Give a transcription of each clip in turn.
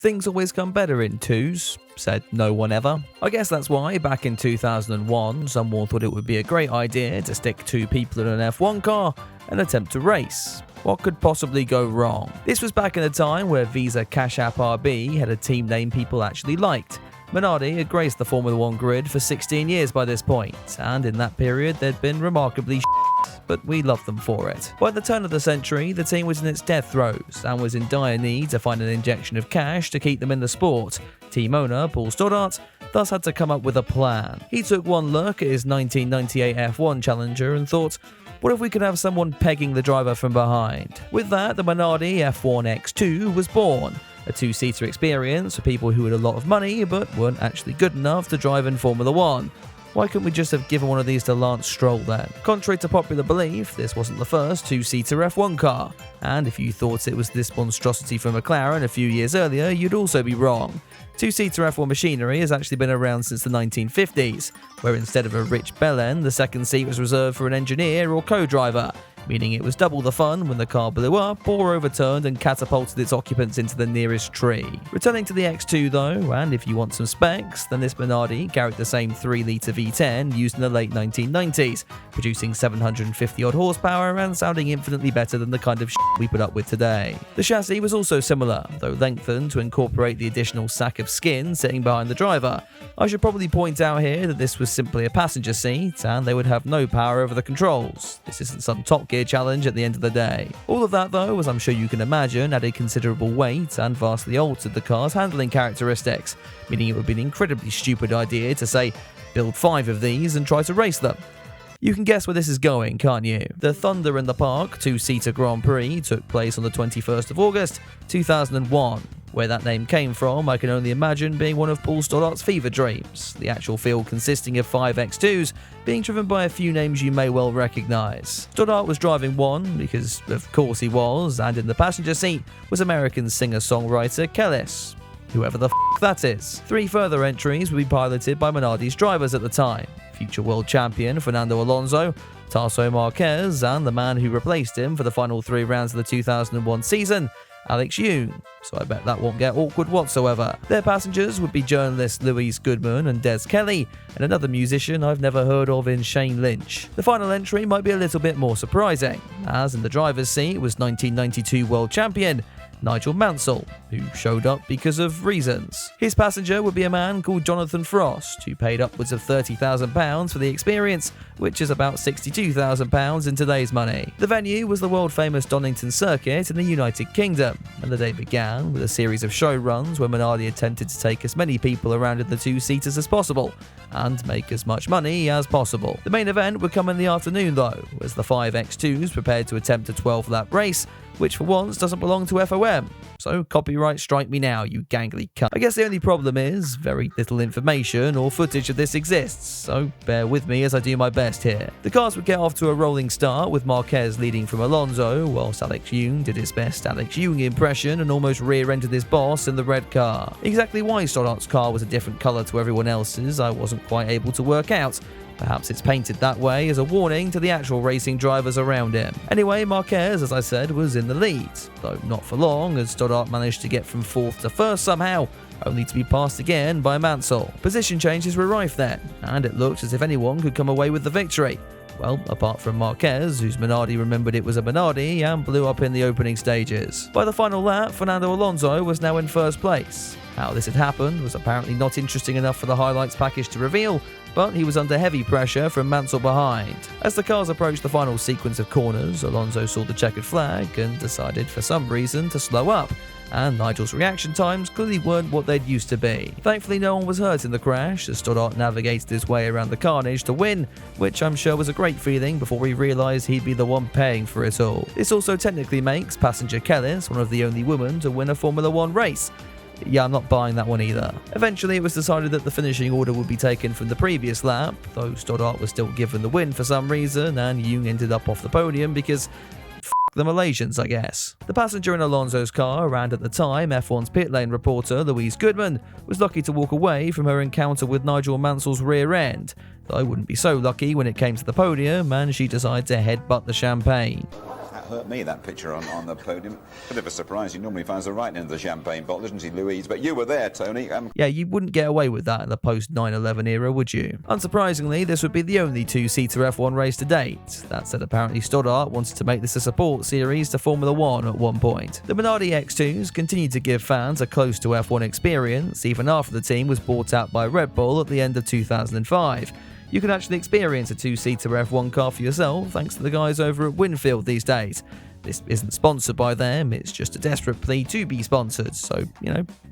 Things always come better in twos, said no one ever. I guess that's why, back in 2001, someone thought it would be a great idea to stick two people in an F1 car and attempt to race. What could possibly go wrong? This was back in a time where Visa Cash App RB had a team name people actually liked. Minardi had graced the Formula 1 grid for 16 years by this point, and in that period they'd been remarkably but we loved them for it. By the turn of the century, the team was in its death throes and was in dire need to find an injection of cash to keep them in the sport. Team owner Paul Stoddart thus had to come up with a plan. He took one look at his 1998 F1 Challenger and thought, what if we could have someone pegging the driver from behind? With that, the Minardi F1 X2 was born. A two-seater experience for people who had a lot of money but weren't actually good enough to drive in Formula 1. Why couldn't we just have given one of these to Lance Stroll then? Contrary to popular belief, this wasn't the first two-seater F1 car, and if you thought it was this monstrosity from McLaren a few years earlier, you'd also be wrong. Two-seater F1 machinery has actually been around since the 1950s, where instead of a rich bellend, the second seat was reserved for an engineer or co-driver, meaning it was double the fun when the car blew up or overturned and catapulted its occupants into the nearest tree. Returning to the X2 though, and if you want some specs, then this Minardi carried the same 3-litre V10 used in the late 1990s, producing 750 odd horsepower and sounding infinitely better than the kind of shit we put up with today. The chassis was also similar, though lengthened to incorporate the additional sack of skin sitting behind the driver. I should probably point out here that this was simply a passenger seat and they would have no power over the controls. This isn't some Top Gear challenge at the end of the day. All of that though, as I'm sure you can imagine, added considerable weight and vastly altered the car's handling characteristics, meaning it would be an incredibly stupid idea to say, build 5 of these and try to race them. You can guess where this is going, can't you? The Thunder in the Park two-seater Grand Prix took place on the 21st of August, 2001. Where that name came from, I can only imagine being one of Paul Stoddart's fever dreams, the actual field consisting of 5 X2s, being driven by a few names you may well recognise. Stoddart was driving one, because of course he was, and in the passenger seat was American singer-songwriter Kellis, whoever the f*** that is. 3 further entries would be piloted by Minardi's drivers at the time, future world champion Fernando Alonso, Tarso Marquez, and the man who replaced him for the final 3 rounds of the 2001 season, Alex Yoong, so I bet that won't get awkward whatsoever. Their passengers would be journalists Louise Goodman and Des Kelly, and another musician I've never heard of in Shane Lynch. The final entry might be a little bit more surprising, as in the driver's seat was 1992 world champion Nigel Mansell, who showed up because of reasons. His passenger would be a man called Jonathan Frost, who paid upwards of £30,000 for the experience, which is about £62,000 in today's money. The venue was the world-famous Donington Circuit in the United Kingdom, and the day began with a series of show runs where Minardi attempted to take as many people around in the two-seaters as possible, and make as much money as possible. The main event would come in the afternoon though, as the 5 X2s prepared to attempt a 12-lap race, which for once doesn't belong to FOM. So copyright strike me now, you gangly cunt. I guess the only problem is, very little information or footage of this exists, so bear with me as I do my best here. The cars would get off to a rolling start with Marquez leading from Alonso, whilst Alex Yoong did his best Alex Yoong impression and almost rear-ended his boss in the red car. Exactly why Stoddart's car was a different colour to everyone else's, I wasn't quite able to work out. Perhaps it's painted that way as a warning to the actual racing drivers around him. Anyway, Marquez, as I said, was in the lead, though not for long, as Stoddart managed to get from 4th to 1st somehow, only to be passed again by Mansell. Position changes were rife then, and it looked as if anyone could come away with the victory. Well, apart from Marquez, whose Minardi remembered it was a Minardi and blew up in the opening stages. By the final lap, Fernando Alonso was now in 1st place. How this had happened was apparently not interesting enough for the highlights package to reveal, but he was under heavy pressure from Mansell behind. As the cars approached the final sequence of corners, Alonso saw the checkered flag and decided for some reason to slow up, and Nigel's reaction times clearly weren't what they'd used to be. Thankfully no one was hurt in the crash as Stoddart navigated his way around the carnage to win, which I'm sure was a great feeling before he realised he'd be the one paying for it all. This also technically makes passenger Kellis one of the only women to win a Formula 1 race. Yeah, I'm not buying that one either. Eventually, it was decided that the finishing order would be taken from the previous lap, though Stoddart was still given the win for some reason, and Yoong ended up off the podium because the Malaysians, I guess. The passenger in Alonso's car, and at the time F1's pit lane reporter Louise Goodman, was lucky to walk away from her encounter with Nigel Mansell's rear end, though I wouldn't be so lucky when it came to the podium and she decided to headbutt the champagne. hurt me, that picture on the podium. Bit of a surprise. He normally finds the right end of the champagne bottle, isn't he, Louise? But you were there, Tony. Yeah, you wouldn't get away with that in the post 9/11 era, would you? Unsurprisingly, this would be the only two-seater F1 race to date. That said, apparently Stoddart wanted to make this a support series to Formula 1 at one point. The Minardi X2s continued to give fans a close to F1 experience, even after the team was bought out by Red Bull at the end of 2005. You can actually experience a two-seater F1 car for yourself thanks to the guys over at Winfield these days. This isn't sponsored by them, it's just a desperate plea to be sponsored, so,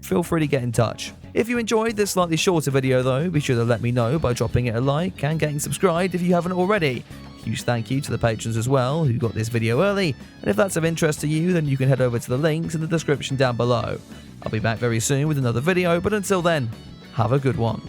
feel free to get in touch. If you enjoyed this slightly shorter video though, be sure to let me know by dropping it a like and getting subscribed if you haven't already. Huge thank you to the patrons as well, who got this video early, and if that's of interest to you, then you can head over to the links in the description down below. I'll be back very soon with another video, but until then, have a good one.